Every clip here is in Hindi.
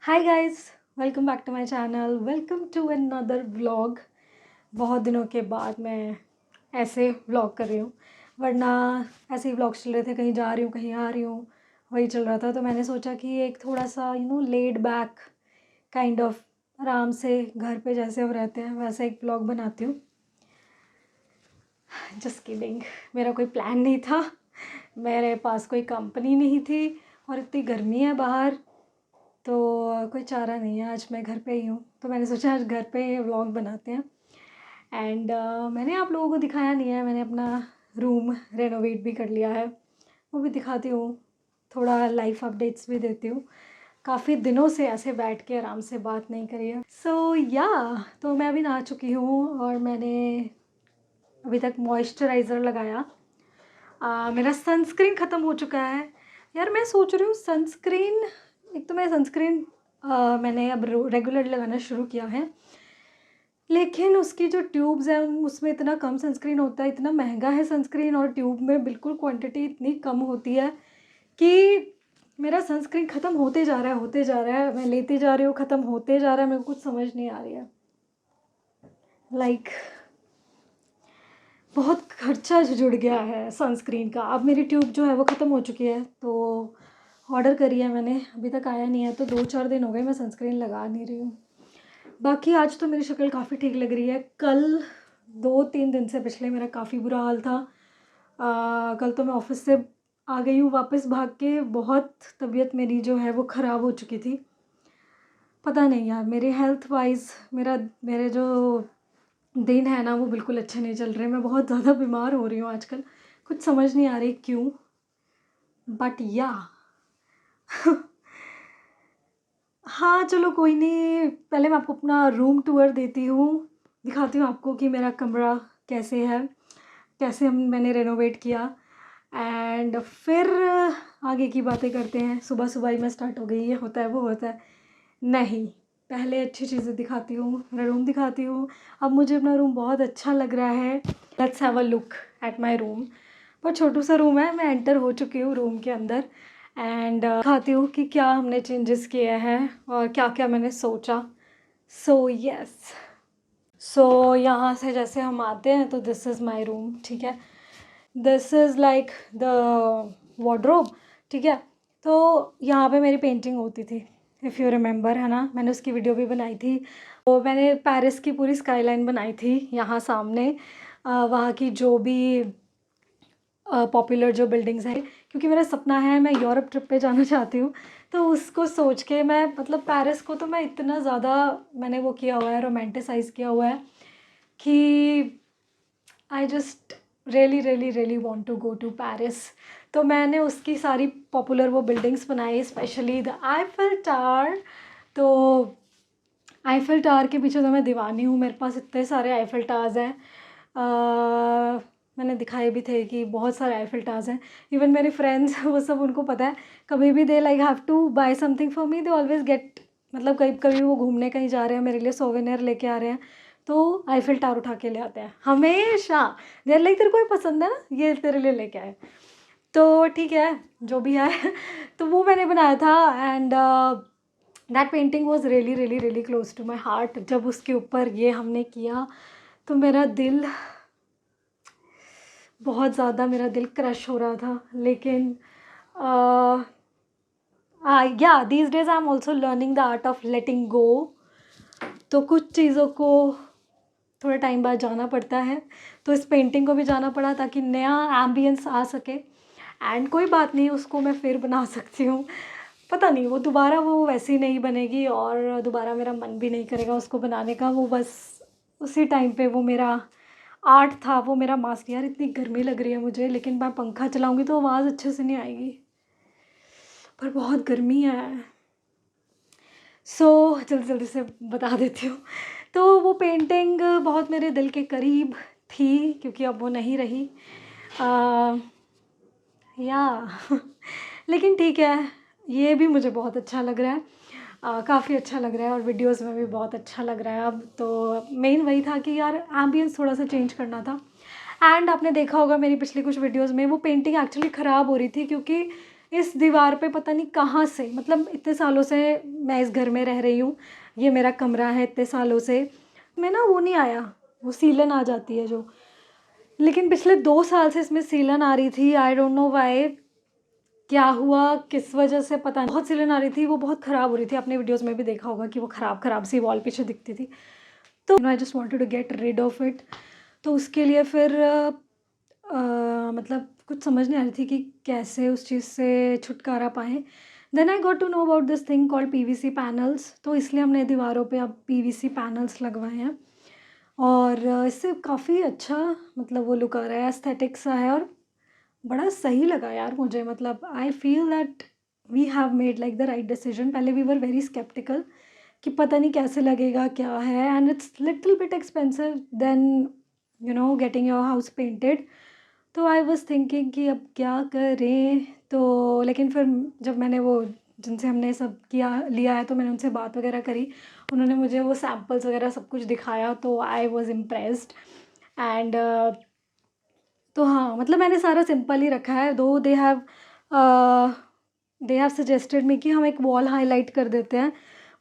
Hi guys, welcome back to my channel. Welcome to another vlog. बहुत दिनों के बाद मैं ऐसे व्लॉग कर रही हूँ, वरना ऐसे ही व्लॉग्स चल रहे थे, कहीं जा रही हूँ कहीं आ रही हूँ, वही चल रहा था। तो मैंने सोचा कि एक थोड़ा सा लेड बैक काइंड ऑफ आराम से घर पे जैसे हम रहते हैं वैसा एक व्लॉग बनाती हूँ। जस्ट किडिंग, मेरा कोई प्लान नहीं था, मेरे पास कोई कंपनी नहीं थी और इतनी गर्मी है बाहर, तो कोई चारा नहीं है। आज मैं घर पे ही हूँ, तो मैंने सोचा आज घर पे व्लॉग बनाते हैं। एंड मैंने आप लोगों को दिखाया नहीं है, मैंने अपना रूम रेनोवेट भी कर लिया है, वो भी दिखाती हूँ। थोड़ा लाइफ अपडेट्स भी देती हूँ। काफ़ी दिनों से ऐसे बैठ के आराम से बात नहीं करी है। सो या तो मैं अभी नहा चुकी हूँ और मैंने अभी तक मॉइस्चराइज़र लगाया। मेरा सनस्क्रीन ख़त्म हो चुका है। यार मैं सोच रही हूँ सनस्क्रीन, एक तो मैं सनस्क्रीन मैंने अब रेगुलर लगाना शुरू किया है, लेकिन उसकी जो ट्यूब्स हैं उसमें इतना कम सनस्क्रीन होता है, इतना महंगा है सनस्क्रीन, और ट्यूब में बिल्कुल क्वांटिटी इतनी कम होती है कि मेरा सनस्क्रीन ख़त्म होते जा रहा है होते जा रहा है। मैं लेती जा रही हूँ, ख़त्म होते जा रहा है, मेरे को कुछ समझ नहीं आ रही है। बहुत खर्चा जुड़ गया है सनस्क्रीन का। अब मेरी ट्यूब जो है वो ख़त्म हो चुकी है, तो ऑर्डर करी है मैंने, अभी तक आया नहीं है। तो 2-4 दिन हो गए मैं सनस्क्रीन लगा नहीं रही हूँ। बाकी आज तो मेरी शक्ल काफ़ी ठीक लग रही है। कल 2-3 दिन से पिछले मेरा काफ़ी बुरा हाल था। कल तो मैं ऑफिस से आ गई हूँ वापस भाग के, बहुत तबीयत मेरी जो है वो ख़राब हो चुकी थी। पता नहीं यार, मेरे हेल्थ वाइज मेरे जो दिन है ना वो बिल्कुल अच्छे नहीं चल रहे। मैं बहुत ज़्यादा बीमार हो रही हूँ आजकल, कुछ समझ नहीं आ रही क्यों, बट या हाँ चलो कोई नहीं। पहले मैं आपको अपना रूम टूर देती हूँ, दिखाती हूँ आपको कि मेरा कमरा कैसे है, कैसे मैंने रेनोवेट किया, एंड फिर आगे की बातें करते हैं। सुबह सुबह ही मैं स्टार्ट हो गई, ये होता है वो होता है, नहीं पहले अच्छी चीज़ें दिखाती हूँ, मेरा रूम दिखाती हूँ। अब मुझे अपना रूम बहुत अच्छा लग रहा है। Let's have a look at my room. बहुत छोटू सा रूम है, मैं एंटर हो चुकी हूँ रूम के अंदर, एंड दिखाती हूँ कि क्या हमने चेंजेस किए हैं और क्या क्या मैंने सोचा। सो यस, सो यहाँ से जैसे हम आते हैं तो दिस इज़ माई रूम, ठीक है। This is like the wardrobe, ठीक है। तो यहाँ पे मेरी पेंटिंग होती थी, इफ़ यू रिमेंबर, है ना, मैंने उसकी वीडियो भी बनाई थी। तो मैंने पेरिस की पूरी स्काईलाइन बनाई थी यहाँ सामने, वहाँ की जो भी पॉपुलर जो बिल्डिंग्स हैं, क्योंकि मेरा सपना है मैं यूरोप ट्रिप पे जाना चाहती हूँ। तो उसको सोच के मैं, मतलब पेरिस को तो मैं इतना ज़्यादा मैंने वो किया हुआ है, रोमांटिसाइज़ किया हुआ है कि I just really really really want to go to Paris. तो मैंने उसकी सारी पॉपुलर वो बिल्डिंग्स बनाई, स्पेशली द आईफिल टावर। तो आईफिल टावर के पीछे तो मैं दीवानी हूँ, मेरे पास इतने सारे आईफिल टावर्स हैं। मैंने दिखाए भी थे कि बहुत सारे आईफिल टावर्स हैं। इवन मेरे फ्रेंड्स वो सब, उनको पता है, कभी भी they like have to buy something for me, they always get, मतलब कभी कभी वो घूमने कहीं जा रहे हैं, मेरे लिए सोवेनियर लेके आ रहे हैं, तो आईफिल टावर उठा के ले आते हैं हमेशा। देर लाइक तेरे को ये पसंद है ना, ये तेरे लिए लेके आए। तो ठीक है, जो भी है तो वो मैंने बनाया था, and that painting was really really really close to my heart. जब उसके ऊपर ये हमने किया तो मेरा दिल, बहुत ज़्यादा मेरा दिल क्रश हो रहा था। लेकिन या these days I am also learning the art of letting go. तो कुछ चीज़ों को थोड़ा टाइम बाद जाना पड़ता है, तो इस पेंटिंग को भी जाना पड़ा ताकि नया एम्बियंस आ सके। एंड कोई बात नहीं, उसको मैं फिर बना सकती हूँ। पता नहीं वो दोबारा वो वैसी नहीं बनेगी, और दोबारा मेरा मन भी नहीं करेगा उसको बनाने का। वो बस उसी टाइम पे वो मेरा आर्ट था, वो मेरा मास्क। यार इतनी गर्मी लग रही है मुझे, लेकिन मैं पंखा चलाऊंगी तो आवाज़ अच्छे से नहीं आएगी, पर बहुत गर्मी है। सो जल्दी जल्दी से बता देती हूँ। तो वो पेंटिंग बहुत मेरे दिल के करीब थी, क्योंकि अब वो नहीं रही। या लेकिन ठीक है, ये भी मुझे बहुत अच्छा लग रहा है, काफ़ी अच्छा लग रहा है, और वीडियोस में भी बहुत अच्छा लग रहा है। अब तो मेन वही था कि यार एम्बियंस थोड़ा सा चेंज करना था। एंड आपने देखा होगा मेरी पिछली कुछ वीडियोस में वो पेंटिंग एक्चुअली ख़राब हो रही थी, क्योंकि इस दीवार पे पता नहीं कहाँ से, मतलब इतने सालों से मैं इस घर में रह रही हूँ, ये मेरा कमरा है इतने सालों से, मैं ना वो नहीं आया, वो सीलन आ जाती है जो, लेकिन पिछले 2 साल से इसमें सीलन आ रही थी। आई डोंट नो व्हाई, क्या हुआ किस वजह से पता नहीं, बहुत सीलन आ रही थी, वो बहुत ख़राब हो रही थी। आपने वीडियोस में भी देखा होगा कि वो ख़राब सी वॉल पीछे दिखती थी। तो I just wanted to get rid of it. तो उसके लिए फिर मतलब कुछ समझ नहीं आ रही थी कि कैसे उस चीज़ से छुटकारा पाएँ। Then I got to know about this thing called PVC panels. तो इसलिए हमने दीवारों पे अब पीवीसी पैनल्स लगवाए हैं और इससे काफ़ी अच्छा मतलब वो लुक आ रहा है, एस्थेटिक सा है और बड़ा सही लगा यार मुझे। मतलब I feel that we have made like the right decision. पहले वी वर वेरी स्केप्टिकल कि पता नहीं कैसे लगेगा क्या है, and it's little bit expensive than getting your house painted. तो आई वॉज थिंकिंग कि अब क्या करें। तो लेकिन फिर जब मैंने वो जिनसे हमने सब किया लिया है तो मैंने उनसे बात वगैरह करी, उन्होंने मुझे वो सैम्पल्स वगैरह सब कुछ दिखाया, तो आई वॉज इम्प्रेस्ड। एंड तो हाँ, मतलब मैंने सारा सिंपल ही रखा है। दो दे हैव सजेस्टेड मी कि हम एक वॉल हाईलाइट कर देते हैं,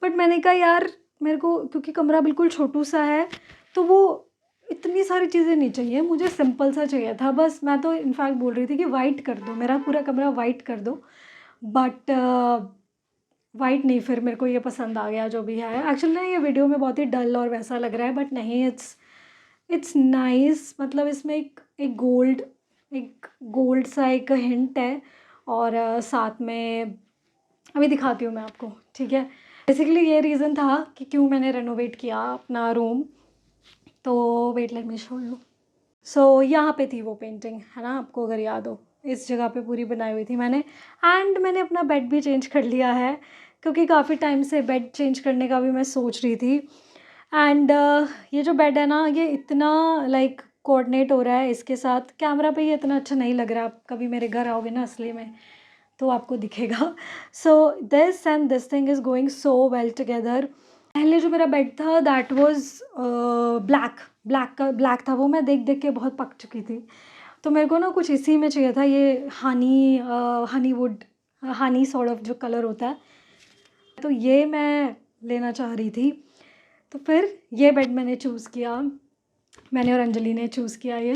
बट मैंने कहा यार मेरे को क्योंकि कमरा बिल्कुल छोटू सा है तो वो इतनी सारी चीज़ें नहीं चाहिए, मुझे सिंपल सा चाहिए था बस। मैं तो इनफैक्ट बोल रही थी कि वाइट कर दो, मेरा पूरा कमरा वाइट कर दो, बट वाइट नहीं, फिर मेरे को ये पसंद आ गया जो भी है। एक्चुअली ना ये वीडियो में बहुत ही डल और वैसा लग रहा है, बट नहीं, इट्स नाइस। मतलब इसमें एक गोल्ड सा एक हिंट है और साथ में अभी दिखाती हूँ मैं आपको, ठीक है। बेसिकली ये रीज़न था कि क्यों मैंने रेनोवेट किया अपना रूम। तो wait let me show you. So यहाँ पे थी वो पेंटिंग, है ना, आपको अगर याद हो, इस जगह पे पूरी बनाई हुई थी मैंने। एंड मैंने अपना बेड भी चेंज कर लिया है क्योंकि काफ़ी टाइम से बेड चेंज करने का भी मैं सोच रही थी। एंड ये जो बेड है ना, ये इतना लाइक कोऑर्डिनेट हो रहा है इसके साथ। कैमरा पे ये इतना अच्छा नहीं लग रहा, आप कभी मेरे घर आओगे ना असली में तो आपको दिखेगा। So this and this thing is going so well together. पहले जो मेरा बेड था दैट वाज ब्लैक था, वो मैं देख देख के बहुत पक चुकी थी। तो मेरे को ना कुछ इसी में चाहिए था, ये हनी सॉर्ट ऑफ जो कलर होता है, तो ये मैं लेना चाह रही थी। तो फिर ये बेड मैंने चूज़ किया, मैंने और अंजलि ने चूज़ किया ये।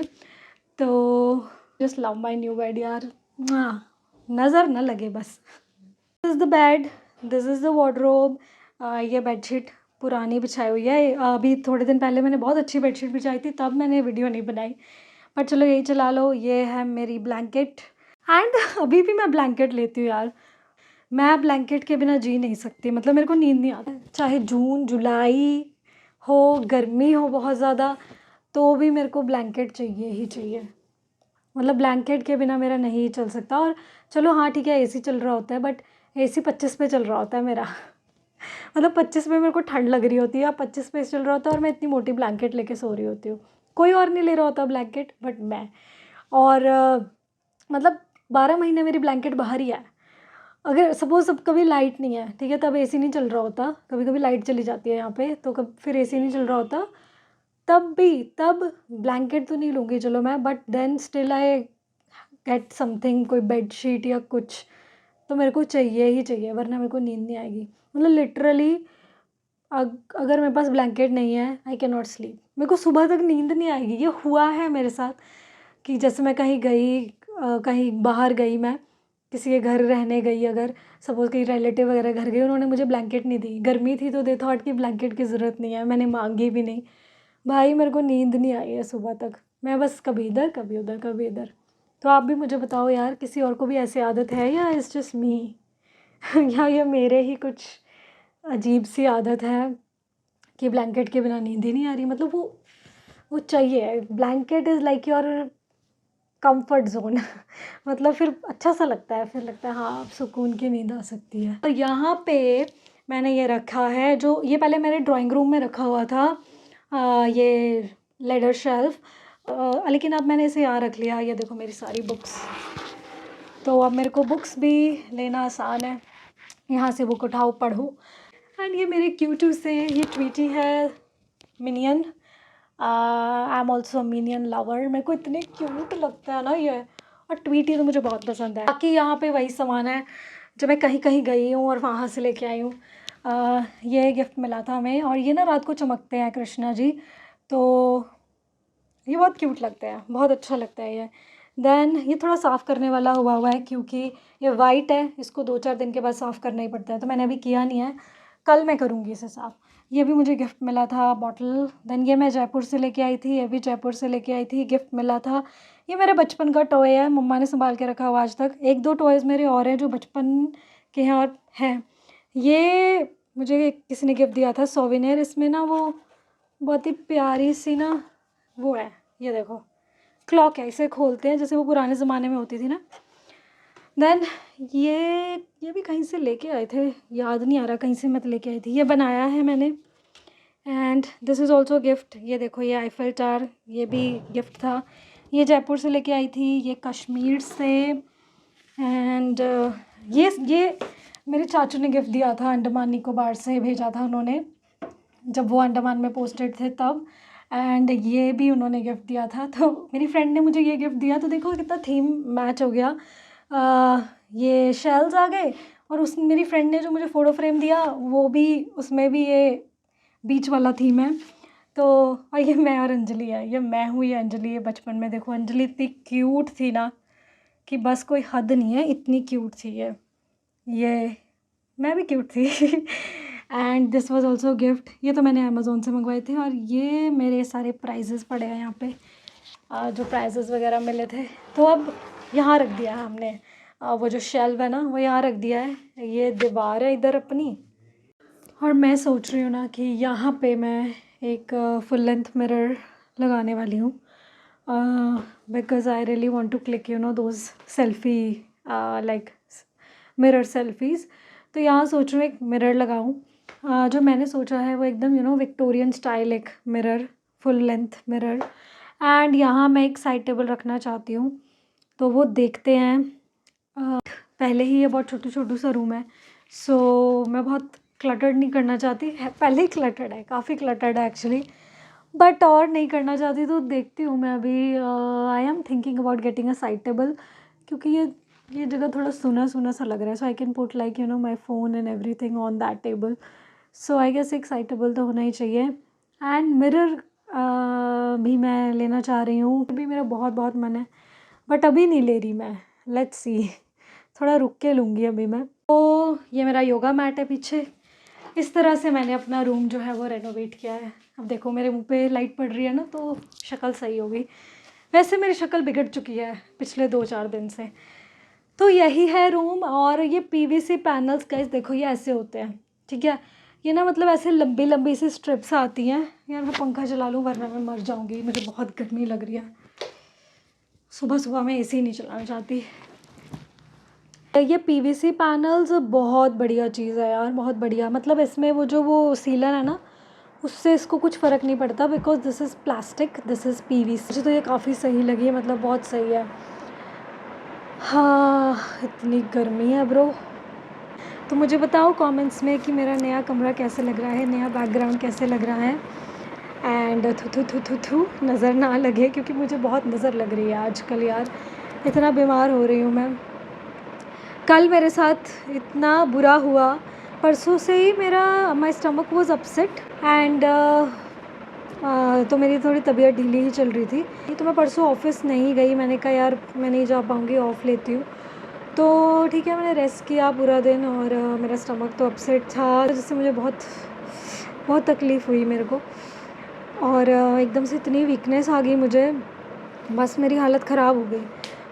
तो just love my new bad यार, नज़र ना लगे बस। This is the bed, this is the wardrobe. ये बेडशीट पुरानी बिछाई हुई है। अभी थोड़े दिन पहले मैंने बहुत अच्छी बेडशीट बिछाई थी, तब मैंने वीडियो नहीं बनाई, पर चलो यही चला लो। ये है मेरी ब्लैंकेट, एंड अभी भी मैं ब्लैंकेट लेती हूँ यार। मैं ब्लैंकेट के बिना जी नहीं सकती, मतलब मेरे को नींद नहीं आता, चाहे जून जुलाई हो, गर्मी हो बहुत ज़्यादा, तो भी मेरे को ब्लैंकेट चाहिए ही चाहिए। मतलब ब्लैंकेट के बिना मेरा नहीं चल सकता। और चलो हाँ ठीक है, एसी चल रहा होता है, बट एसी 25 पे चल रहा होता है मेरा। मतलब 25 में मेरे को ठंड लग रही होती है, 25 पे चल रहा होता है और मैं इतनी मोटी ब्लैंकेट लेके सो रही होती हूँ। कोई और नहीं ले रहा होता ब्लैंकेट बट मैं। और मतलब 12 महीने मेरी ब्लैंकेट बाहर ही है। अगर सपोज़ अब कभी लाइट नहीं है, ठीक है, तब एसी नहीं चल रहा होता, कभी कभी लाइट चली जाती है यहाँ पे, तो कब फिर एसी नहीं चल रहा होता, तब ब्लैंकेट तो नहीं लूँगी चलो मैं, but then still I get something, कोई बेड शीट या कुछ, तो मेरे को चाहिए ही चाहिए, वरना मेरे को नींद नहीं आएगी। मतलब लिटरली अगर मेरे पास ब्लैंकेट नहीं है आई कैन नॉट स्लीप। मेरे को सुबह तक नींद नहीं आएगी। ये हुआ है मेरे साथ कि जैसे मैं कहीं गई, कहीं बाहर गई, मैं किसी के घर रहने गई, अगर सपोज़ कहीं रिलेटिव वगैरह घर गई, उन्होंने मुझे ब्लैंकेट नहीं दी, गर्मी थी तो दे थॉट कि ब्लैंकेट की ज़रूरत नहीं है, मैंने मांगी भी नहीं, भाई मेरे को नींद नहीं आई है सुबह तक। मैं बस कभी इधर कभी उधर कभी इधर। तो आप भी मुझे बताओ यार, किसी और को भी ऐसी आदत है या इट्स जस्ट मी? या ये मेरे ही कुछ अजीब सी आदत है कि ब्लैंकेट के बिना नींद ही नहीं आ रही। मतलब वो चाहिए, blanket is like your comfort zone. मतलब फिर अच्छा सा लगता है, फिर लगता है हाँ अब सुकून की नींद आ सकती है। और यहाँ पे मैंने ये रखा है, जो ये पहले मेरे ड्राइंग रूम में रखा हुआ था, ये लेडर शेल्फ, लेकिन अब मैंने इसे यहाँ रख लिया। ये देखो मेरी सारी बुक्स, तो अब मेरे को बुक्स भी लेना आसान है, यहाँ से बुक उठाओ पढ़ो। एंड ये मेरे क्यूटू से ये ट्वीटी है, minion. I am also minion lover. मेरे को इतने क्यूट लगता है ना ये, और ट्वीटी तो मुझे बहुत पसंद है। बाकी यहाँ पे वही सामान है जो मैं कहीं कहीं गई हूँ और वहाँ से लेके आई हूँ। ये गिफ्ट मिला था हमें, और ये ना रात को चमकते हैं कृष्णा जी, तो ये बहुत क्यूट लगता है, बहुत अच्छा लगता है ये। देन ये थोड़ा साफ़ करने वाला हुआ है क्योंकि ये वाइट है, इसको 2-4 दिन के बाद साफ़ करना ही पड़ता है, तो मैंने अभी किया नहीं है, कल मैं करूँगी इसे साफ़। ये भी मुझे गिफ्ट मिला था बॉटल। देन ये मैं जयपुर से लेके आई थी, ये भी जयपुर से लेके आई थी, गिफ्ट मिला था। ये मेरे बचपन का टॉय है, मम्मा ने संभाल के रखा हुआ आज तक। 1-2 टॉयज़ मेरे और हैं जो बचपन के हैं और हैं। ये मुझे किसी ने गिफ्ट दिया था सोवेनियर, इसमें ना वो बहुत ही प्यारी सी ना वो है, ये देखो क्लॉक है, इसे खोलते हैं जैसे वो पुराने ज़माने में होती थी ना। देन ये भी कहीं से लेके आए थे, याद नहीं आ रहा कहीं से मत लेके आई थी, ये बनाया है मैंने। And this is also gift. ये देखो ये आईफिल टावर, ये भी गिफ्ट था, ये जयपुर से लेके आई थी, ये कश्मीर से। एंड ये मेरे चाचू ने गिफ्ट दिया था, अंडमान निकोबार से भेजा था उन्होंने, जब वो अंडमान में पोस्टेड थे तब। एंड ये भी उन्होंने गिफ्ट दिया था, तो मेरी फ्रेंड ने मुझे ये गिफ्ट दिया, तो देखो कितना थीम मैच हो गया। ये शेल्स आ गए, और उस मेरी फ्रेंड ने जो मुझे फ़ोटो फ्रेम दिया वो भी, उसमें भी ये बीच वाला थीम है। तो और ये मैं और अंजलि है, ये मैं हूँ, ये अंजलि है बचपन में। देखो अंजलि इतनी क्यूट थी ना कि बस कोई हद नहीं है, इतनी क्यूट थी ये मैं भी क्यूट थी। And this was also gift. ये तो मैंने अमेज़ोन से मंगवाए थे, और ये मेरे सारे प्राइजेस पड़े हैं यहाँ पे, जो प्राइजेस वगैरह मिले थे। तो अब यहाँ रख दिया है हमने, वो जो शेल्फ है ना वो यहाँ रख दिया है। ये दीवार है इधर अपनी, और मैं सोच रही हूँ ना कि यहाँ पे मैं एक फुल लेंथ मिरर लगाने वाली हूँ, because I really want to click those selfie like mirror selfies. तो यहाँ सोच रही हूँ एक मिरर लगाऊँ। जो मैंने सोचा है वो एकदम विक्टोरियन स्टाइल एक mirror, full length mirror. And यहाँ मैं एक साइड टेबल रखना चाहती हूँ, तो वो देखते हैं। पहले ही ये बहुत छोटू सा रूम है, सो मैं बहुत क्लटर्ड नहीं करना चाहती है। पहले ही क्लटर्ड है, काफ़ी क्लटर्ड है एक्चुअली, बट और नहीं करना चाहती। तो देखती हूँ मैं अभी, I am thinking about getting a side table, क्योंकि ये जगह थोड़ा सुना सा लग रहा है। So I can put like my phone and everything on that table. So I guess एक साइड टेबल तो होना ही चाहिए। एंड मिरर भी मैं लेना चाह रही हूँ, अभी मेरा बहुत मन है, बट अभी नहीं ले रही मैं, लेट्स सी, थोड़ा रुक के लूँगी अभी मैं। तो ये मेरा योगा मैट है पीछे। इस तरह से मैंने अपना रूम जो है वो रेनोवेट किया है। अब देखो मेरे मुंह पे लाइट पड़ रही है ना, तो शक्ल सही हो गई। वैसे मेरी शक्ल बिगड़ चुकी है पिछले 2-4 दिन से। तो यही है रूम। और ये पीवीसी पैनल्स गाइस देखो, ये ऐसे होते हैं, ठीक है। ये ना मतलब ऐसे लंबी सी स्ट्रिप्स आती हैं। यार मैं पंखा चला लूँ वरना मैं मर जाऊँगी, मुझे बहुत गर्मी लग रही है। सुबह मैं एसी नहीं चलाना चाहती। ये पीवीसी पैनल्स बहुत बढ़िया चीज़ है यार, बहुत बढ़िया। मतलब इसमें वो सीलर है ना, उससे इसको कुछ फ़र्क नहीं पड़ता, because this is plastic, this is PVC. मुझे तो ये काफ़ी सही लगी है, मतलब बहुत सही है। हाँ, इतनी गर्मी है ब्रो। तो मुझे बताओ कमेंट्स में कि मेरा नया कमरा कैसे लग रहा है, नया बैकग्राउंड कैसे लग रहा है। एंड थू नज़र ना लगे, क्योंकि मुझे बहुत नज़र लग रही है आजकल यार, इतना बीमार हो रही हूँ मैं। कल मेरे साथ इतना बुरा हुआ, परसों से ही मेरा my stomach was upset and तो मेरी थोड़ी तबीयत ढीली ही चल रही थी। तो मैं परसों ऑफिस नहीं गई, मैंने कहा यार मैं नहीं जा पाऊँगी, ऑफ़ लेती हूँ। तो ठीक है, मैंने रेस्ट किया पूरा दिन, और मेरा स्टमक तो अपसेट था, जिससे मुझे बहुत तकलीफ़ हुई मेरे को। और एकदम से इतनी वीकनेस आ गई मुझे, बस मेरी हालत ख़राब हो गई।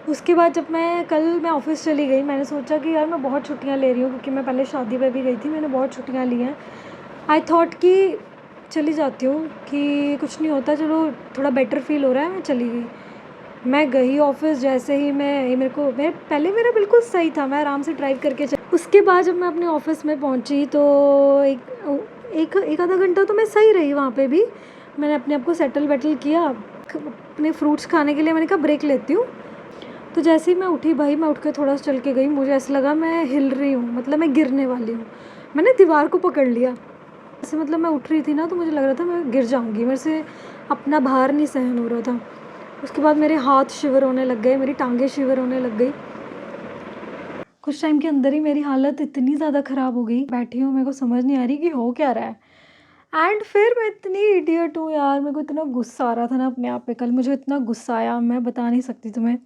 उसके बाद जब मैं ऑफ़िस चली गई, मैंने सोचा कि यार मैं बहुत छुट्टियां ले रही हूँ, क्योंकि मैं पहले शादी पे भी गई थी, मैंने बहुत छुट्टियां ली हैं। आई थॉट कि चली जाती हूँ, कि कुछ नहीं होता, चलो थोड़ा बेटर फ़ील हो रहा है, मैं चली गई। मैं गई ऑफ़िस, जैसे ही पहले मेरा बिल्कुल सही था, मैं आराम से ड्राइव करके उसके बाद जब मैं अपने ऑफ़िस में पहुँची तो एक आधा घंटा तो मैं सही रही वहाँ पे भी। मैंने अपने आप को सेटल किया, अपने फ्रूट्स खाने के लिए मैंने कहा ब्रेक लेती हूँ। तो जैसे ही मैं उठी भाई, मैं उठ के थोड़ा सा चल के गई, मुझे ऐसा लगा मैं हिल रही हूँ, मतलब मैं गिरने वाली हूँ। मैंने दीवार को पकड़ लिया ऐसे, मतलब मैं उठ रही थी ना, तो मुझे लग रहा था मैं गिर जाऊँगी, मेरे से अपना भार नहीं सहन हो रहा था। उसके बाद मेरे हाथ शिवर होने लग गए, मेरी टांगें शिवर होने लग गई। कुछ टाइम के अंदर ही मेरी हालत इतनी ज़्यादा ख़राब हो गई, बैठी हूँ, मेरे को समझ नहीं आ रही कि हो क्या रहा है। एंड फिर मैं इतनी इडियट हूँ यार, मेरे को इतना गुस्सा आ रहा था ना अपने आप पे, कल मुझे इतना गुस्सा आया, मैं बता नहीं सकती तुम्हें।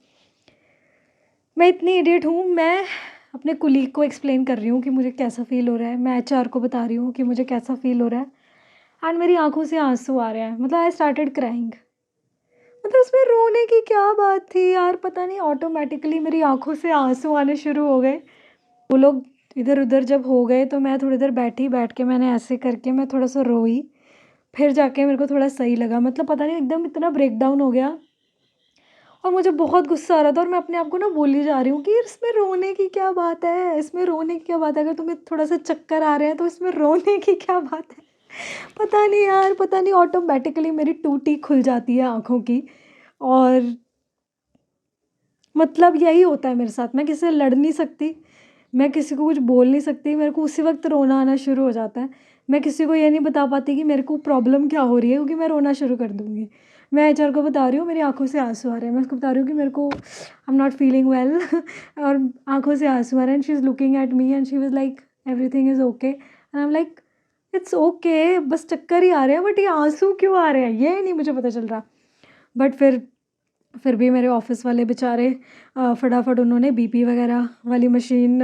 मैं इतनी इडियट हूँ, मैं अपने कुलीग को एक्सप्लेन कर रही हूँ कि मुझे कैसा फ़ील हो रहा है, मैं एचआर को बता रही हूँ कि मुझे कैसा फ़ील हो रहा है, एंड मेरी आँखों से आँसू आ रहे हैं। मतलब आई स्टार्टेड क्राइंग। मतलब उसमें रोने की क्या बात थी यार, पता नहीं ऑटोमेटिकली मेरी आँखों से आँसू आने शुरू हो गए। वो लोग इधर उधर जब हो गए तो मैं थोड़ी देर बैठी, बैठ के मैंने ऐसे करके मैं थोड़ा सा रोई, फिर जाके मेरे को थोड़ा सही लगा। मतलब पता नहीं एकदम इतना ब्रेकडाउन हो गया और मुझे बहुत गुस्सा आ रहा था और मैं अपने आप को ना बोली जा रही हूँ कि इसमें रोने की क्या बात है, इसमें रोने की क्या बात है, अगर तुम्हें थोड़ा सा चक्कर आ रहे हैं तो इसमें रोने की क्या बात है। पता नहीं यार, पता नहीं ऑटोमेटिकली मेरी टूटी खुल जाती है आँखों की। और मतलब यही होता है मेरे साथ, मैं किसी से लड़ नहीं सकती, मैं किसी को कुछ बोल नहीं सकती, मेरे को उसी वक्त रोना आना शुरू हो जाता है। मैं किसी को ये नहीं बता पाती कि मेरे को प्रॉब्लम क्या हो रही है, क्योंकि मैं रोना शुरू कर दूँगी। मैं एचआर को बता रही हूँ मेरी आँखों से आँसू आ रहे हैं, मैं उसको बता रही हूँ कि मेरे को I am not feeling well और आँखों से आँसू आ रहे हैं, and she is looking at me and she was like everything is okay, and I am like it's okay, बस चक्कर ही आ रहे हैं, बट ये आँसू क्यों आ रहे हैं ये नहीं मुझे पता चल रहा। बट फिर भी मेरे ऑफ़िस वाले बेचारे फटाफट उन्होंने बीपी वगैरह वाली मशीन,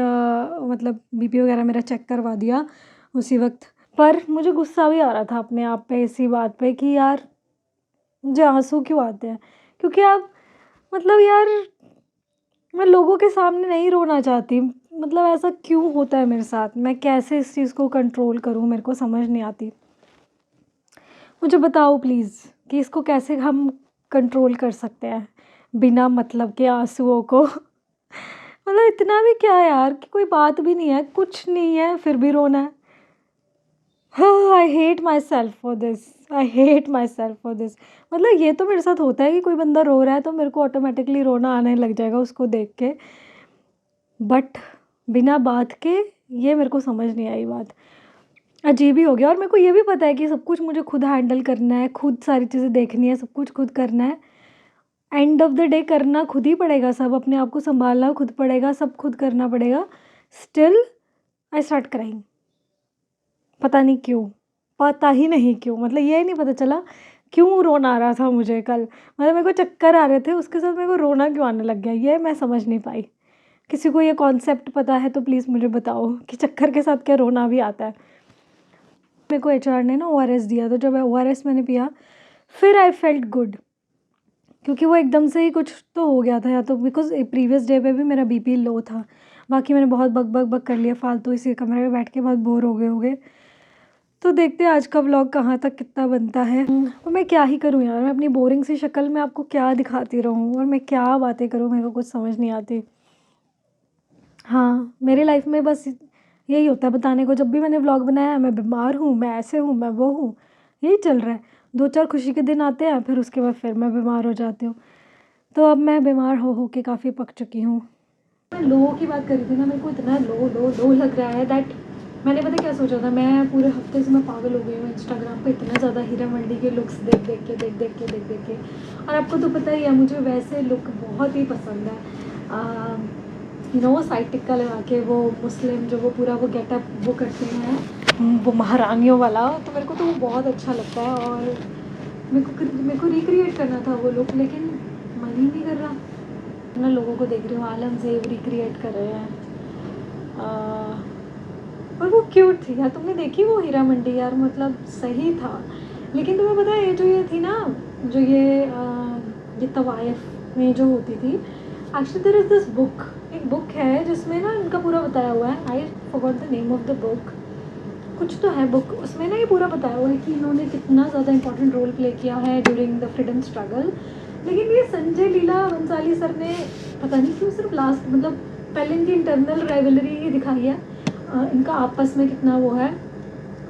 मतलब बीपी वगैरह मेरा चेक करवा दिया उसी वक्त। पर मुझे गुस्सा भी आ रहा था अपने आप पे इसी बात पे कि यार मुझे आंसू क्यों आते हैं, क्योंकि आप मतलब यार मैं लोगों के सामने नहीं रोना चाहती, मतलब ऐसा क्यों होता है मेरे साथ, मैं कैसे इस चीज़ को कंट्रोल करूँ, मेरे को समझ नहीं आती। मुझे बताओ प्लीज़ कि इसको कैसे हम कंट्रोल कर सकते हैं बिना मतलब के आंसुओं को। मतलब इतना भी क्या यार कि कोई बात भी नहीं है, कुछ नहीं है, फिर भी रोना है। हाँ, I hate my self for this, I hate my self for this. मतलब ये तो मेरे साथ होता है कि कोई बंदा रो रहा है तो मेरे को ऑटोमेटिकली रोना आने लग जाएगा उसको देख के, बट बिना बात के ये मेरे को समझ नहीं आई बात। अजीब ही हो गया, और मेरे को ये भी पता है कि सब कुछ मुझे खुद हैंडल करना है, खुद सारी चीज़ें देखनी है, सब कुछ खुद करना है। एंड ऑफ द डे करना खुद ही पड़ेगा, सब अपने आप को संभालना खुद पड़ेगा, सब खुद करना पड़ेगा। स्टिल आई स्टार्ट क्राइंग, पता नहीं क्यों, पता ही नहीं क्यों, मतलब ये नहीं पता चला क्यों रोना आ रहा था मुझे कल। मतलब मेरे को चक्कर आ रहे थे, उसके साथ मेरे को रोना क्यों आने लग गया ये मैं समझ नहीं पाई। किसी को ये कॉन्सेप्ट पता है तो प्लीज़ मुझे बताओ कि चक्कर के साथ क्या रोना भी आता है। मेरे को एचआर ने ना ओआरएस दिया, तो जब ओआरएस मैंने पिया फिर आई फेल्ट गुड, क्योंकि वो एकदम से ही कुछ तो हो गया था, या तो बिकॉज प्रीवियस डे पे भी मेरा बीपी लो था। बाकी मैंने बहुत बक बक बक कर लिया फालतू, इसी कमरे में बैठ के बहुत बोर हो गए। तो देखते हैं आज का व्लॉग कहाँ तक कितना बनता है। और मैं क्या ही करूँ यार, मैं अपनी बोरिंग सी शक्ल में आपको क्या दिखाती रहूँ और मैं क्या बातें करूँ, मेरे को कुछ समझ नहीं आती। हाँ, मेरी लाइफ में बस यही होता है बताने को, जब भी मैंने व्लॉग बनाया मैं बीमार हूँ, मैं ऐसे हूँ, मैं वो हूँ, यही चल रहा है। 2-4 खुशी के दिन आते हैं, फिर उसके बाद फिर मैं बीमार हो जाती हूँ। तो अब मैं बीमार हो के काफ़ी पक चुकी हूँ। मैं लो की बात कर रही थी ना, मेरे को इतना लो लग रहा है दैट मैंने पता क्या सोचा था, मैं पूरे हफ्ते से मैं पागल हो गई हूँ इंस्टाग्राम पे इतना ज़्यादा हीरा मंडी के लुक्स देख देख के। और आपको तो पता ही है मुझे वैसे लुक बहुत ही पसंद है। वो साइड टिक्का लगा के वो मुस्लिम जो वो पूरा वो गेटअप वो करते हैं वो महारानियों वाला, तो मेरे को तो वो बहुत अच्छा लगता है और मेरे को रिक्रिएट करना था वो लुक, लेकिन मन ही नहीं कर रहा। मैं लोगों को देख रही हूँ आलम से रिक्रिएट कर रहे हैं, और वो क्यूट थी यार, तुमने देखी वो हीरा मंडी यार, मतलब सही था। लेकिन तुम्हें पता है ये थी ना, जो ये तवायफ में जो होती थी, actually there is this book, एक बुक है जिसमें ना इनका पूरा बताया हुआ है। I forgot the name of the book, कुछ तो है बुक, उसमें ना ये पूरा बताया हुआ है कि इन्होंने कितना ज़्यादा इंपॉर्टेंट रोल प्ले किया है ड्यूरिंग द फ्रीडम स्ट्रगल। लेकिन ये संजय लीला बंसाली सर ने पता नहीं क्यों सिर्फ लास्ट, मतलब पहले इनकी इंटरनल राइवलरी ही दिखाई है, इनका आपस में कितना वो है,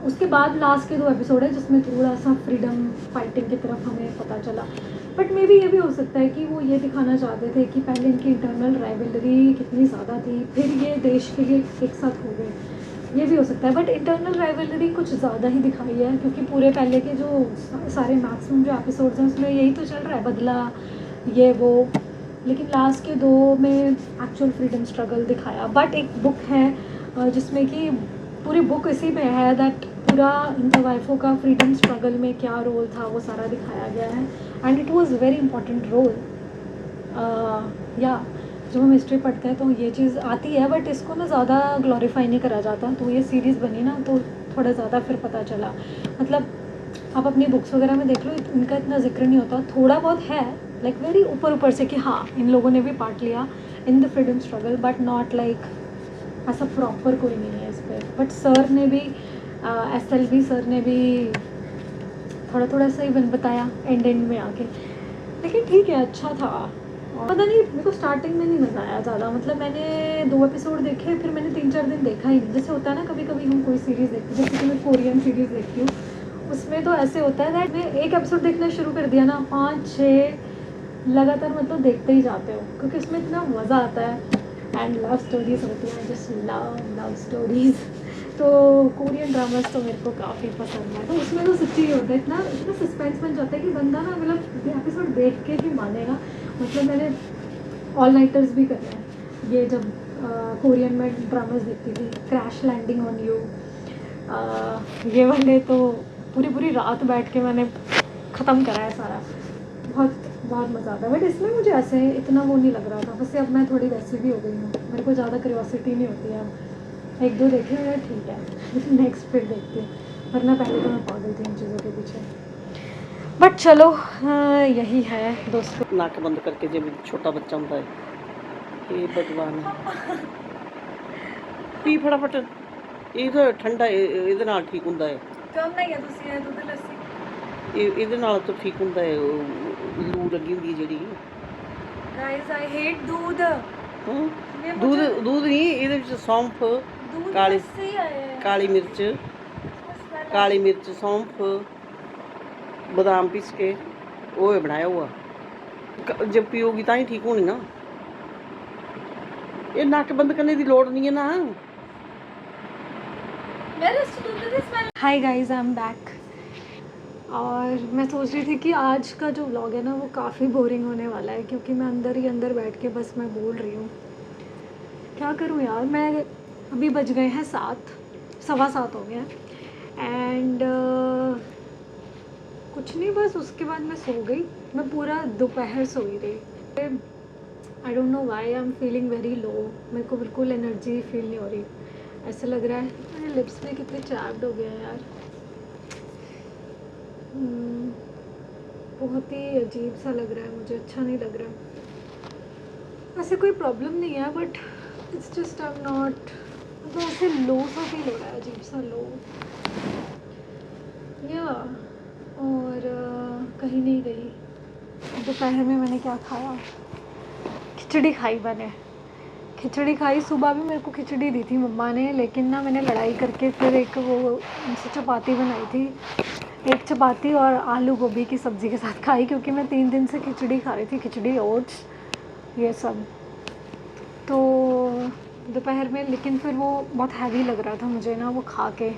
उसके बाद लास्ट के 2 एपिसोड है जिसमें थोड़ा सा फ्रीडम फाइटिंग की तरफ हमें पता चला। बट मे बी ये भी हो सकता है कि वो ये दिखाना चाहते थे कि पहले इनकी इंटरनल राइवलरी कितनी ज़्यादा थी, फिर ये देश के लिए एक साथ हो गए, ये भी हो सकता है। बट इंटरनल राइवलरी कुछ ज़्यादा ही दिखाई है, क्योंकि पूरे पहले के जो सारे मैक्सिमम जो एपिसोड्स हैं उसमें यही तो चल रहा है, बदला ये वो, लेकिन लास्ट के 2 में एक्चुअल फ्रीडम स्ट्रगल दिखाया। बट एक बुक है जिसमें कि पूरी बुक इसी पे है दैट पूरा इन तवाइफों का फ्रीडम स्ट्रगल में क्या रोल था वो सारा दिखाया गया है, and it was very important role. या जब हम हिस्ट्री पढ़ते हैं तो ये चीज़ आती है, बट इसको ना ज़्यादा ग्लोरीफाई नहीं करा जाता। तो ये सीरीज़ बनी ना तो थोड़ा ज़्यादा फिर पता चला। मतलब आप अपनी बुक्स वगैरह में देख लो, इनका इतना जिक्र नहीं होता, थोड़ा बहुत है लाइक वेरी ऊपर ऊपर से कि हाँ इन लोगों ने भी पार्ट लिया in the freedom struggle, but not like ऐसा प्रॉपर कोई नहीं है इस पर। बट सर ने भी SLV सर ने भी थोड़ा थोड़ा सा ही बताया एंड में आके, लेकिन ठीक है अच्छा था। पता नहीं मेरे को स्टार्टिंग में नहीं मज़ा आया ज़्यादा। मतलब मैंने 2 एपिसोड देखे, फिर मैंने 3-4 दिन देखा ही नहीं। जैसे होता है ना कभी कभी हम कोई सीरीज़ देखते हैं, जैसे कि मैं कोरियन सीरीज़ देखती हूँ, उसमें तो ऐसे होता है दैट मैं एक एपिसोड देखना शुरू कर दिया ना 5-6 लगातार मतलब देखते ही जाते हो, क्योंकि उसमें इतना मज़ा आता है एंड लव स्टोरीज़ होती हैं। Just love stories. तो कोरियन ड्रामास तो मेरे को काफ़ी पसंद है। तो उसमें तो सच्ची ही होता है, इतना इतना सस्पेंस बन जाता है कि बंदा ना मतलब एपिसोड देख के ही मानेगा। मतलब मैंने ऑल नाइटर्स भी करे हैं। ये जब कोरियन में ड्रामास देखती थी, क्रैश लैंडिंग ऑन यू, ये वाले तो पूरी पूरी रात बैठ के मैंने ख़त्म करा है सारा। बहुत बहुत मज़ा आता है। बट इसमें मुझे ऐसे इतना वो नहीं लग रहा था। वैसे अब मैं थोड़ी वैसी भी हो गई हूँ, मेरे को ज़्यादा क्यूरियोसिटी नहीं होती है अब। 1-2 देखे हुए ठीक है नेक्स्ट फिर देखती हूँ, वरना पहले तो मैं पागल थी इन चीज़ों के पीछे। बट चलो यही है दोस्तों। नक बंद करके जिवें छोटा बच्चा ਹੁੰਦਾ है ये बदवान है पी फटाफट ਇਹ ਤਾਂ ਠੰਡਾ ਇਹਦੇ ਨਾਲ ਠੀਕ ਹੁੰਦਾ ਹੈ ਕਮ ਨਹੀਂ ਹੈ ਤੁਸੀਂ ਇਹ ਦੁੱਧ ਲੱਸੀ ਇਹਦੇ ਨਾਲ ਤਾਂ ਠੀਕ ਹੁੰਦਾ ਹੈ ਲੂ ਲੱਗੀ ਹੁੰਦੀ ਹੈ ਜਿਹੜੀ गाइस आई हेट दूध। ਹਾਂ दूध नहीं ਇਹਦੇ ਵਿੱਚ ਸੌਂਫ काली मिर्च सौंफ बादाम पीस के वो बनाया हुआ जब पियोगी तां ही ठीक होनी ना ये नक बंद करने की लोड़ नहीं है ना। Hi guys I am back. और मैं सोच रही थी कि आज का जो व्लॉग है ना वो काफ़ी बोरिंग होने वाला है, क्योंकि मैं अंदर ही अंदर बैठ के बस मैं बोल रही हूँ। क्या करूँ यार, मैं अभी बज गए हैं 7, 7:15 हो गए हैं एंड कुछ नहीं, बस उसके बाद मैं सो गई। मैं पूरा दोपहर सोई रही। I don't know why I am feeling very low. मेरे को बिल्कुल एनर्जी फील नहीं हो रही। ऐसा लग रहा है मेरे लिप्स में कितने चैप्ड हो गए हैं यार। बहुत ही अजीब सा लग रहा है मुझे, अच्छा नहीं लग रहा। ऐसे कोई प्रॉब्लम नहीं है, but it's just I am not, मतलब ऐसे लो सा फील हो रहा है, अजीब सा लो या। और कहीं नहीं गई। दोपहर में मैंने क्या खाया, खिचड़ी खाई। मैंने खिचड़ी खाई, सुबह भी मेरे को खिचड़ी दी थी मम्मा ने, लेकिन ना मैंने लड़ाई करके फिर एक वो उनसे चपाती बनाई थी, एक चपाती और आलू गोभी की सब्ज़ी के साथ खाई, क्योंकि मैं 3 दिन से खिचड़ी खा रही थी, खिचड़ी ओट्स ये सब। तो दोपहर में, लेकिन फिर वो बहुत हैवी लग रहा था मुझे ना वो खा के,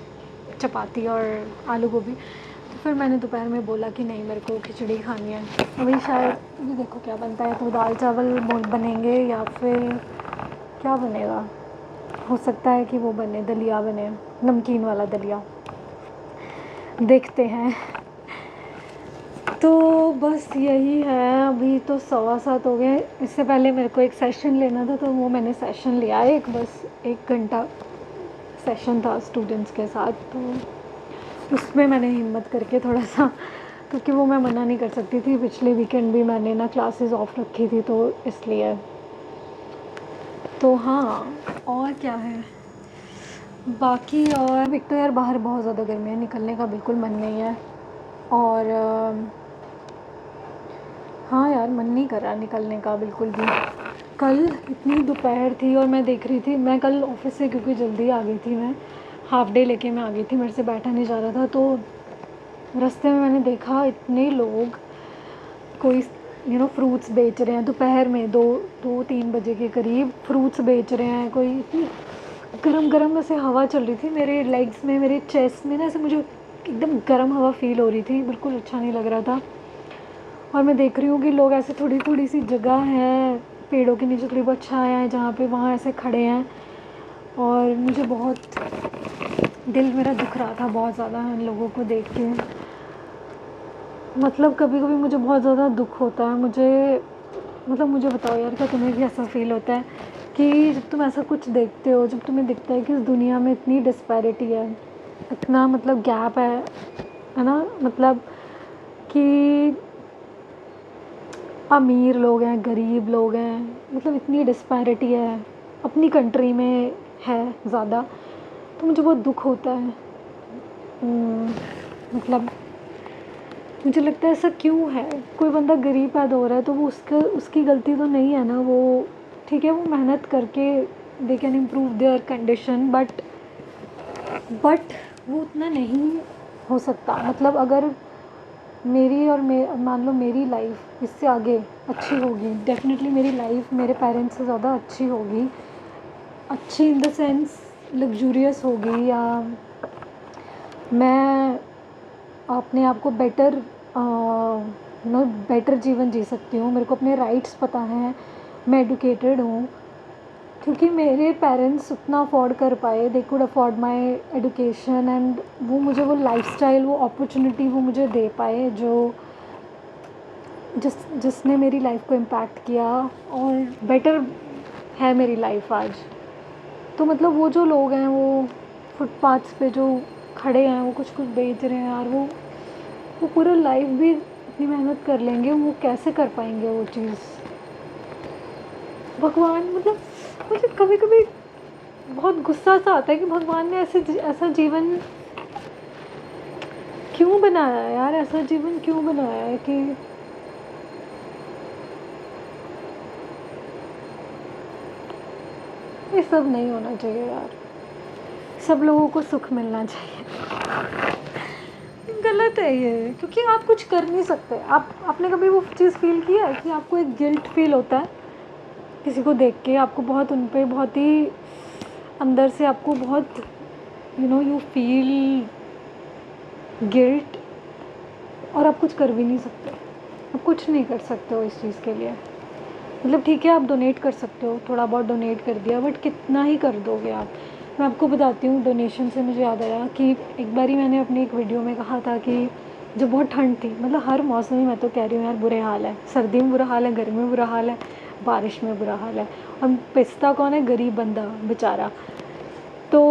चपाती और आलू गोभी। तो फिर मैंने दोपहर में बोला कि नहीं मेरे को खिचड़ी खानी है। अभी शायद ये देखो क्या बनता है, तो दाल चावल बनेंगे या फिर क्या बनेगा। हो सकता है कि वो बने, दलिया बने, नमकीन वाला दलिया, देखते हैं। तो बस यही है। अभी तो 7:15 हो गए। इससे पहले मेरे को एक सेशन लेना था, तो वो मैंने सेशन लिया है एक, बस 1 घंटा सेशन था स्टूडेंट्स के साथ। तो उसमें मैंने हिम्मत करके थोड़ा सा, क्योंकि वो मैं मना नहीं कर सकती थी। पिछले वीकेंड भी मैंने ना क्लासेस ऑफ रखी थी, तो इसलिए। तो हाँ, और क्या है बाकी। और एक तो यार बाहर बहुत ज़्यादा गर्मी है, निकलने का बिल्कुल मन नहीं है। और हाँ यार, मन नहीं कर रहा निकलने का बिल्कुल भी। कल इतनी दोपहर थी और मैं देख रही थी, मैं कल ऑफिस से क्योंकि जल्दी आ गई थी, मैं हाफ डे लेके मैं आ गई थी, मेरे से बैठा नहीं जा रहा था। तो रास्ते में मैंने देखा इतने लोग, कोई फ्रूट्स बेच रहे हैं दोपहर में, 2-3 बजे के करीब फ्रूट्स बेच रहे हैं। कोई इतनी गरम गरम ऐसे हवा चल रही थी मेरे लेग्स में, मेरे चेस्ट में ना, ऐसे मुझे एकदम गरम हवा फील हो रही थी, बिल्कुल अच्छा नहीं लग रहा था। और मैं देख रही हूँ कि लोग ऐसे थोड़ी थोड़ी सी जगह है, पेड़ों के नीचे थोड़ी बहुत छाया है जहाँ पे वहाँ ऐसे खड़े हैं, और मुझे बहुत दिल मेरा दुख रहा था बहुत ज़्यादा उन लोगों को देख के। मतलब कभी कभी मुझे बहुत ज़्यादा दुख होता है। मुझे बताओ यार, क्या तुम्हें भी ऐसा फील होता है कि जब तुम ऐसा कुछ देखते हो, जब तुम्हें दिखता है कि इस दुनिया में इतनी डिस्पैरिटी है, इतना मतलब गैप है ना, मतलब कि अमीर लोग हैं, गरीब लोग हैं, मतलब इतनी डिस्पैरिटी है अपनी कंट्री में है ज़्यादा, तो मुझे बहुत दुख होता है। मतलब मुझे लगता है ऐसा क्यों है? कोई बंदा गरीब पैदा हो रहा है तो वो उसकी गलती तो नहीं है ना, वो ठीक है, वो मेहनत करके they can improve their condition, but वो उतना नहीं हो सकता। मतलब अगर मेरी और मान लो मेरी लाइफ इससे आगे अच्छी होगी, डेफिनेटली मेरी लाइफ मेरे पेरेंट्स से ज़्यादा अच्छी होगी, अच्छी इन द सेंस लग्जूरियस होगी, या मैं अपने आप को बेटर जीवन जी सकती हूँ, मेरे को अपने राइट्स पता हैं, मैं एडुकेटेड हूँ, क्योंकि मेरे पेरेंट्स उतना अफोर्ड कर पाए, they could afford my education, and वो मुझे वो लाइफस्टाइल, वो अपॉर्चुनिटी वो मुझे दे पाए जो जिसने मेरी लाइफ को इम्पैक्ट किया, और बेटर है मेरी लाइफ आज। तो मतलब वो जो लोग हैं, वो फुटपाथ्स पे जो खड़े हैं, वो कुछ कुछ बेच रहे हैं यार, वो पूरा लाइफ भी इतनी मेहनत कर लेंगे, वो कैसे कर पाएंगे वो चीज़? भगवान, मतलब मुझे कभी कभी बहुत गुस्सा सा आता है कि भगवान ने ऐसा जीवन क्यों बनाया है यार, ऐसा जीवन क्यों बनाया है कि ये सब नहीं होना चाहिए यार, सब लोगों को सुख मिलना चाहिए। गलत है ये, क्योंकि आप कुछ कर नहीं सकते। आपने कभी वो चीज़ फील किया है कि आपको एक गिल्ट फील होता है किसी को देख के, आपको बहुत उन पे बहुत ही अंदर से आपको बहुत यू फील गिल्ट, और आप कुछ कर भी नहीं सकते, आप कुछ नहीं कर सकते हो इस चीज़ के लिए। मतलब ठीक है, आप डोनेट कर सकते हो, थोड़ा बहुत डोनेट कर दिया, बट कितना ही कर दोगे आप? मैं आपको बताती हूँ, डोनेशन से मुझे याद आया कि एक बारी मैंने अपनी एक वीडियो में कहा था कि जब बहुत ठंड थी, मतलब हर मौसम में मैं तो कह रही हूँ यार बुरे हाल है, सर्दी में बुरा हाल है, गर्मी में बुरा हाल है, बारिश में बुरा हाल है, और पिसता कौन है? गरीब बंदा बेचारा। तो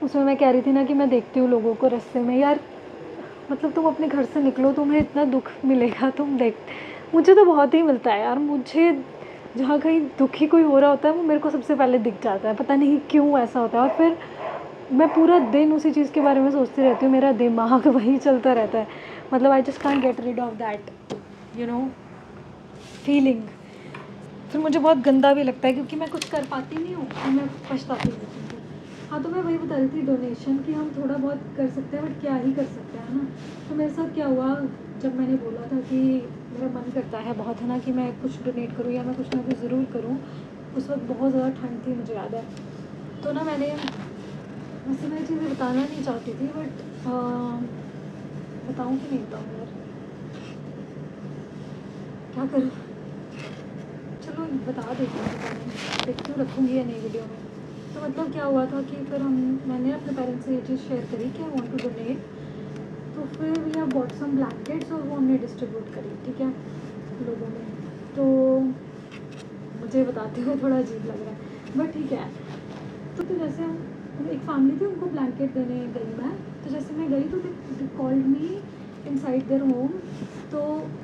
उसमें मैं कह रही थी ना कि मैं देखती हूँ लोगों को रास्ते में, यार मतलब तुम अपने घर से निकलो, तुम्हें इतना दुख मिलेगा, तुम देख, मुझे तो बहुत ही मिलता है यार, मुझे जहाँ कहीं दुखी कोई हो रहा होता है वो मेरे को सबसे पहले दिख जाता है, पता नहीं क्यों ऐसा होता है, और फिर मैं पूरा दिन उसी चीज़ के बारे में सोचती रहती हूँ, मेरा दिमाग वही चलता रहता है। मतलब I just can't get rid of that feeling. फिर मुझे बहुत गंदा भी लगता है क्योंकि मैं कुछ कर पाती नहीं हूँ और मैं पछताती रहती हूँ। हाँ, तो मैं वही बता रही थी डोनेशन कि हम थोड़ा बहुत कर सकते हैं, बट क्या ही कर सकते हैं ना। तो मेरे साथ क्या हुआ, जब मैंने बोला था कि मेरा मन करता है बहुत, है ना, कि मैं कुछ डोनेट करूँ या मैं कुछ ना कुछ ज़रूर करूँ, उस वक्त बहुत ज़्यादा ठंड थी, मुझे याद है। तो ना मैंने, वैसे मैं चीज़ें बताना नहीं चाहती थी, बट बताऊँ कि नहीं बताऊँ यार, क्या करूँ? चलो बता देती हूँ, देखती हूँ रखूँगी या नहीं वीडियो में। तो मतलब क्या हुआ था कि फिर मैंने अपने पेरेंट्स से ये चीज़ शेयर करी कि आई वांट टू डोनेट। तो फिर we have bought some blankets और वो हमने डिस्ट्रीब्यूट करी, ठीक है, लोगों में। तो मुझे बताते हुए थोड़ा अजीब लग रहा है, बट ठीक है। तो जैसे हम एक फैमिली थी, उनको ब्लैंकेट देने गई मैं। तो जैसे मैं गई तो they called me inside their home. तो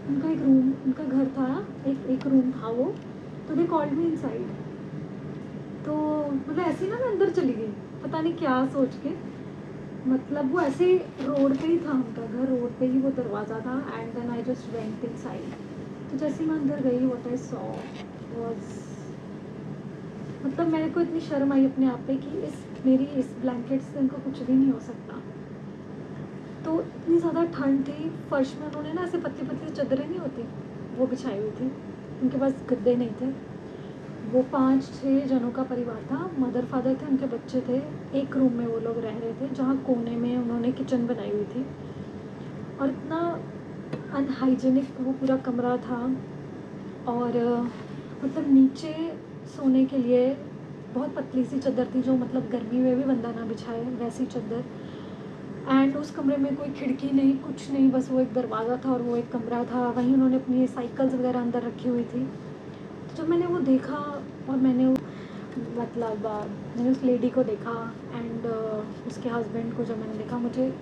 उनका एक रूम, उनका घर था, एक रूम था वो। तो दे कॉल्ड मी इनसाइड। तो मतलब ऐसे ही ना मैं अंदर चली गई, पता नहीं क्या सोच के। मतलब वो ऐसे रोड पे ही था उनका घर, रोड पे ही वो दरवाज़ा था, and then I just went inside. तो जैसे मैं अंदर गई, व्हाट आई सॉ वाज, मतलब मेरे को इतनी शर्म आई अपने आप पे कि मेरी इस ब्लैंकेट से उनको कुछ भी नहीं हो सकता। तो इतनी ज़्यादा ठंड थी, फर्श में उन्होंने ना ऐसे पतली पतली चादरें नहीं होती, वो बिछाई हुई थी। उनके पास गद्दे नहीं थे। वो 5-6 जनों का परिवार था, मदर फादर थे, उनके बच्चे थे। एक रूम में वो लोग रह रहे थे, जहाँ कोने में उन्होंने किचन बनाई हुई थी। और इतना अनहाइजीनिक वो पूरा कमरा था। और मतलब नीचे सोने के लिए बहुत पतली सी चादर थी, जो मतलब गर्मी में भी बंदा ना बिछाए वैसी चादर। एंड उस कमरे में कोई खिड़की नहीं, कुछ नहीं, बस वो एक दरवाज़ा था और वो एक कमरा था। वहीं उन्होंने अपनी साइकिल्स वगैरह अंदर रखी हुई थी। तो जब मैंने वो देखा और मैंने उस लेडी को देखा एंड उसके हस्बैंड को जब मैंने देखा, मुझे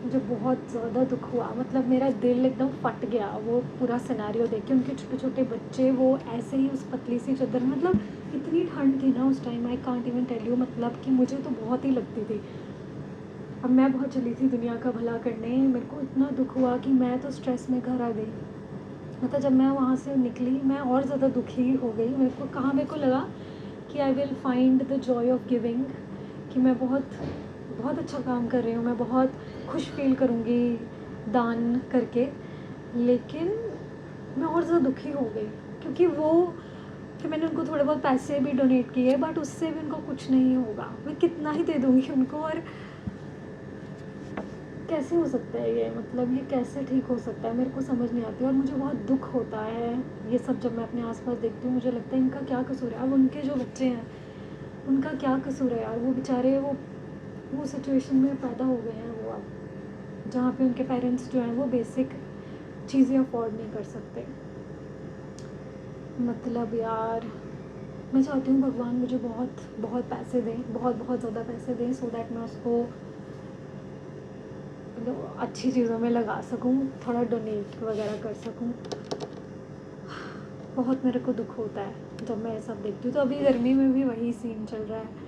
बहुत ज़्यादा दुख हुआ। मतलब मेरा दिल एकदम फट गया वो पूरा सिनेरियो देख के। उनके छोटे छोटे बच्चे वो ऐसे ही उस पतली सी चादर में, मतलब इतनी ठंड थी ना उस time, I can't even tell you, मतलब कि मुझे तो बहुत ही लगती थी। अब मैं बहुत चली थी दुनिया का भला करने, मेरे को इतना दुख हुआ कि मैं तो स्ट्रेस में घर आ गई। मतलब जब मैं वहाँ से निकली मैं और ज़्यादा दुखी हो गई। मेरे को लगा कि I will find the Joy of giving, कि मैं बहुत बहुत अच्छा काम कर रही हूँ, मैं बहुत खुश फील करूँगी दान करके। लेकिन मैं और ज़्यादा दुखी हो गई क्योंकि कि मैंने उनको थोड़े बहुत पैसे भी डोनेट किए, बट उससे भी उनको कुछ नहीं होगा। मैं कितना ही दे दूँगी उनको, और कैसे हो सकता है ये, मतलब ये कैसे ठीक हो सकता है, मेरे को समझ नहीं आती। और मुझे बहुत दुख होता है ये सब जब मैं अपने आसपास देखती हूँ। मुझे लगता है इनका क्या कसूर है। अब उनके जो बच्चे हैं उनका क्या कसूर है यार, वो बेचारे वो सिचुएशन में पैदा हो गए हैं, वो अब जहाँ पे उनके पेरेंट्स जो हैं वो बेसिक चीज़ें अफोर्ड नहीं कर सकते। मतलब यार मैं चाहती हूँ भगवान मुझे बहुत बहुत पैसे दें, बहुत बहुत ज़्यादा पैसे दें, सो दैट मैं उसको मतलब अच्छी चीज़ों में लगा सकूँ, थोड़ा डोनेट वगैरह कर सकूँ। बहुत मेरे को दुख होता है जब मैं ये सब देखती हूँ। तो अभी गर्मी में भी वही सीन चल रहा है।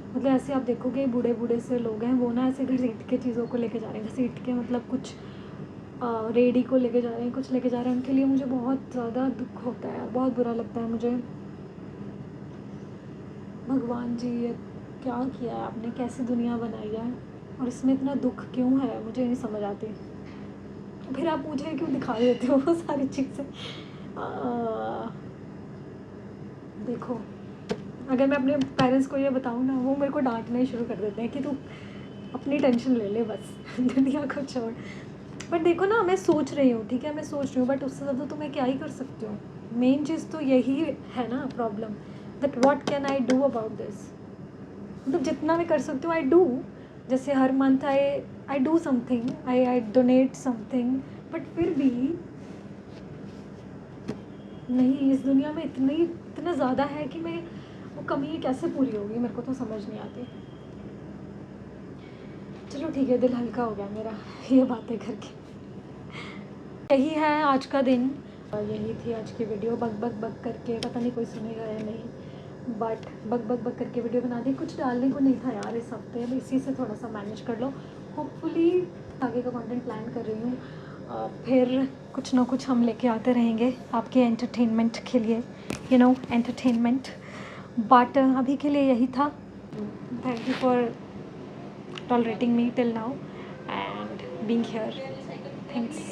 मतलब ऐसे आप देखोगे बूढ़े बूढ़े से लोग हैं, वो ना ऐसे घसीट के चीज़ों को लेके जा रहे हैं, घसीट के मतलब कुछ रेडी को लेके जा रहे हैं, कुछ लेके जा रहे हैं। उनके लिए मुझे बहुत ज़्यादा दुख होता है, बहुत बुरा लगता है मुझे। भगवान जी ये क्या किया है आपने, कैसी दुनिया बनाई है, और इसमें इतना दुख क्यों है, मुझे नहीं समझ आती। फिर आप मुझे क्यों दिखा देते हो वो सारी चीज़ें। देखो अगर मैं अपने पेरेंट्स को ये बताऊँ ना, वो मेरे को डांटना ही शुरू कर देते हैं कि तू अपनी टेंशन ले ले बस दुनिया को छोड़। बट देखो ना, मैं सोच रही हूँ, ठीक है, मैं सोच रही हूँ, बट उससे ज़्यादा तो मैं क्या ही कर सकती हूँ। मेन चीज़ तो यही है ना problem, that what can I do about this. मतलब जितना मैं कर सकती हूँ आई डू। जैसे हर month I do something, I donate something, but फिर भी नहीं, इस दुनिया में इतना ज़्यादा है कि मैं वो कमी कैसे पूरी होगी, मेरे को तो समझ नहीं आती। चलो ठीक है, दिल हल्का हो गया मेरा ये बातें करके। यही है आज का दिन, यही थी आज की वीडियो। बक बक बक करके, पता नहीं कोई सुनेगा या नहीं, बट बक बक बक करके वीडियो बना दी। कुछ डालने को नहीं था यार इस हफ्ते, अब इसी से थोड़ा सा मैनेज कर लो। होपफुली आगे का कंटेंट प्लान कर रही हूँ, फिर कुछ ना कुछ हम लेके आते रहेंगे आपके एंटरटेनमेंट के लिए, यू नो एंटरटेनमेंट। बट अभी के लिए यही था। Thank you for tolerating me till now and being here. Thanks.